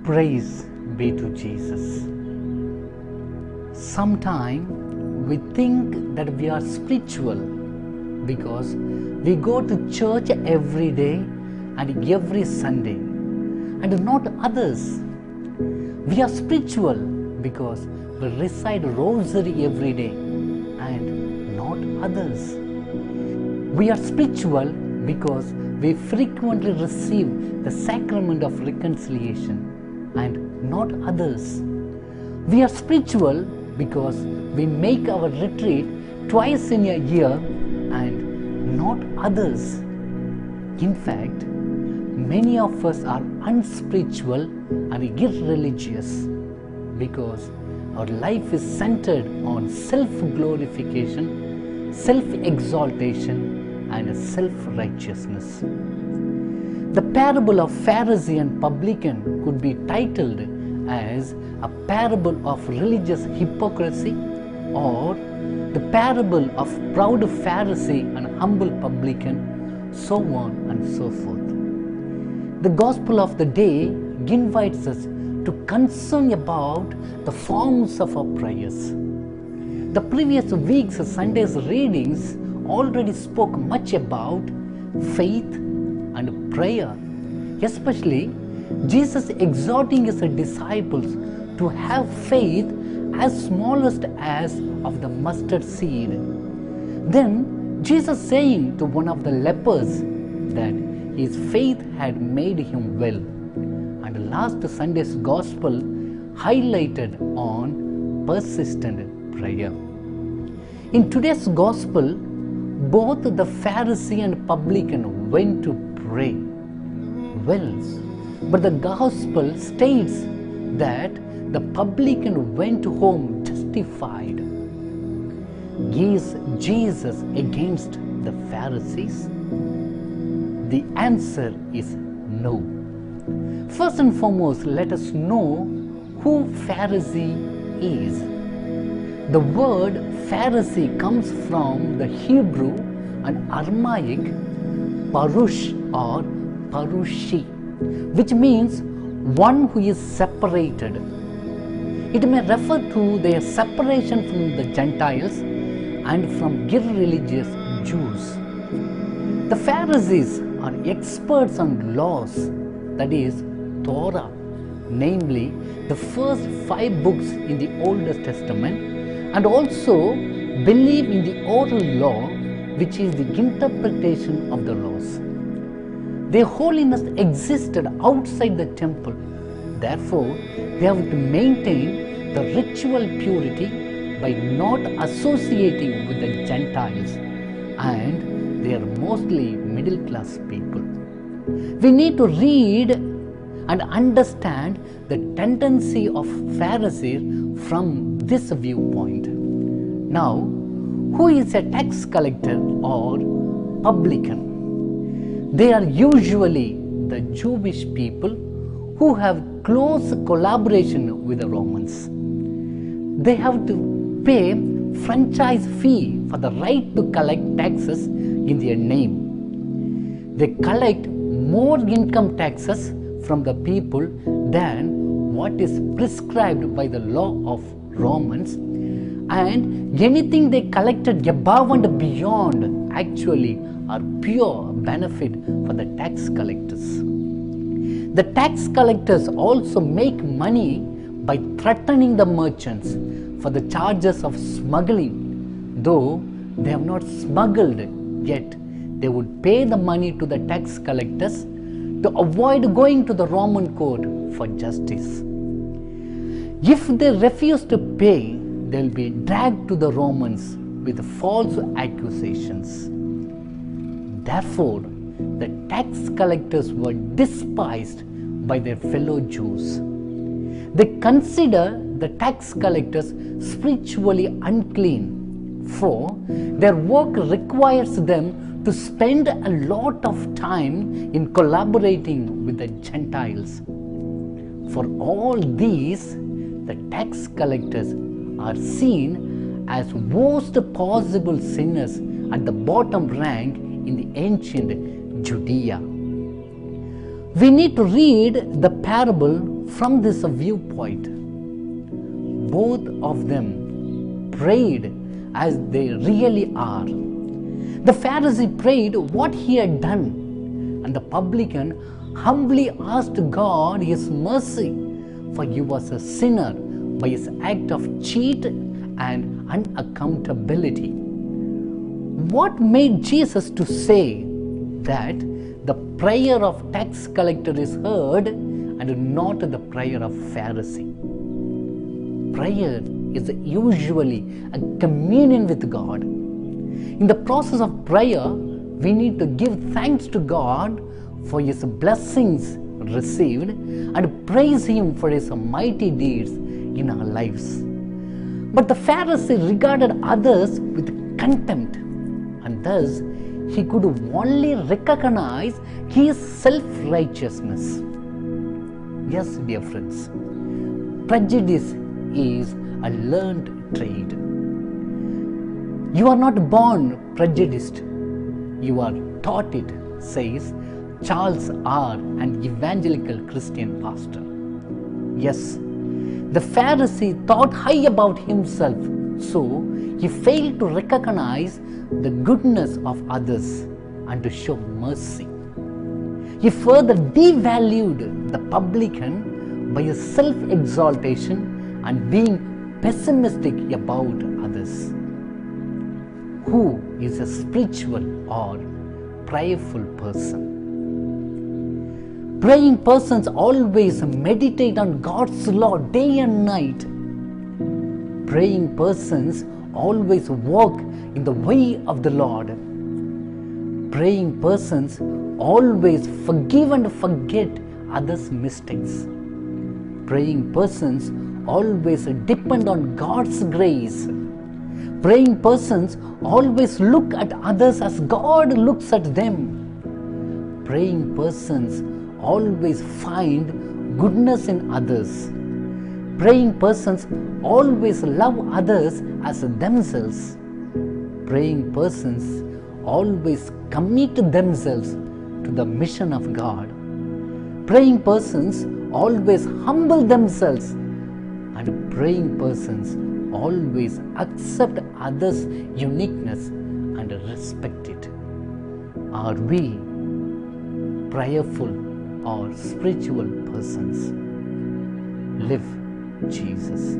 Praise be to Jesus. Sometimes we think that we are spiritual because we go to church every day and every Sunday, and not others. We are spiritual because we recite rosary every day and not others. We are spiritual because we frequently receive the sacrament of reconciliation and not others. We are spiritual because we make our retreat twice in a year and not others. In fact, many of us are unspiritual and irreligious because our life is centered on self-glorification, self-exaltation and self-righteousness. The parable of Pharisee and Publican could be titled as a parable of religious hypocrisy, or the parable of proud Pharisee and humble publican, so on and so forth. The Gospel of the day invites us to concern about the forms of our prayers. The previous week's Sunday's readings already spoke much about faith and prayer, especially Jesus exhorting his disciples to have faith as smallest as of the mustard seed. Then Jesus saying to one of the lepers that his faith had made him well. And last Sunday's gospel highlighted on persistent prayer. In today's gospel, both the Pharisee and publican went to pray. Well, but the gospel states that the publican went home justified. Is Jesus against the Pharisees? The answer is no. First and foremost, let us know who Pharisee is. The word Pharisee comes from the Hebrew and Aramaic parush or parushi, which means one who is separated. It may refer to their separation from the Gentiles and from irreligious Jews. The Pharisees are experts on laws, that is, Torah, namely the first 5 books in the Old Testament, and also believe in the oral law, which is the interpretation of the laws. Their holiness existed outside the temple. Therefore, they have to maintain the ritual purity by not associating with the Gentiles, and they are mostly middle class people. We need to read and understand the tendency of Pharisees from this viewpoint. Now, who is a tax collector or publican? They are usually the Jewish people who have close collaboration with the Romans. They have to pay franchise fee for the right to collect taxes in their name. They collect more income taxes from the people than what is prescribed by the law of Romans, and anything they collected above and beyond actually are pure benefit for the tax collectors. The tax collectors also make money by threatening the merchants for the charges of smuggling. Though they have not smuggled yet, they would pay the money to the tax collectors to avoid going to the Roman court for justice. If they refuse to pay, they will be dragged to the Romans with false accusations. Therefore, the tax collectors were despised by their fellow Jews. They consider the tax collectors spiritually unclean, for their work requires them to spend a lot of time in collaborating with the Gentiles. For all these, the tax collectors are seen as worst possible sinners at the bottom rank in the ancient Judea. We need to read the parable from this viewpoint, both of them prayed as they really are. The Pharisee prayed what he had done, and the publican humbly asked God his mercy, for he was a sinner by his act of cheat and unaccountability. What made Jesus to say that the prayer of tax collector is heard and not the prayer of Pharisee? Prayer is usually a communion with God. In the process of prayer, we need to give thanks to God for His blessings received and praise Him for His mighty deeds in our lives. But the Pharisee regarded others with contempt, and thus he could only recognize his self-righteousness. Yes, dear friends, prejudice is a learned trait. You are not born prejudiced, you are taught it, says Charles R., an evangelical Christian pastor. Yes, the Pharisee thought high about himself, so he failed to recognize the goodness of others and to show mercy. He further devalued the publican by his self-exaltation and being pessimistic about others. Who is a spiritual or prayerful person? Praying persons always meditate on God's law day and night. Praying persons always walk in the way of the Lord. Praying persons always forgive and forget others' mistakes. Praying persons always depend on God's grace. Praying persons always look at others as God looks at them. Praying persons always find goodness in others. Praying persons always love others as themselves. Praying persons always commit themselves to the mission of God. Praying persons always humble themselves, and praying persons always accept others' uniqueness and respect it. Are we prayerful or spiritual persons? Live Jesus.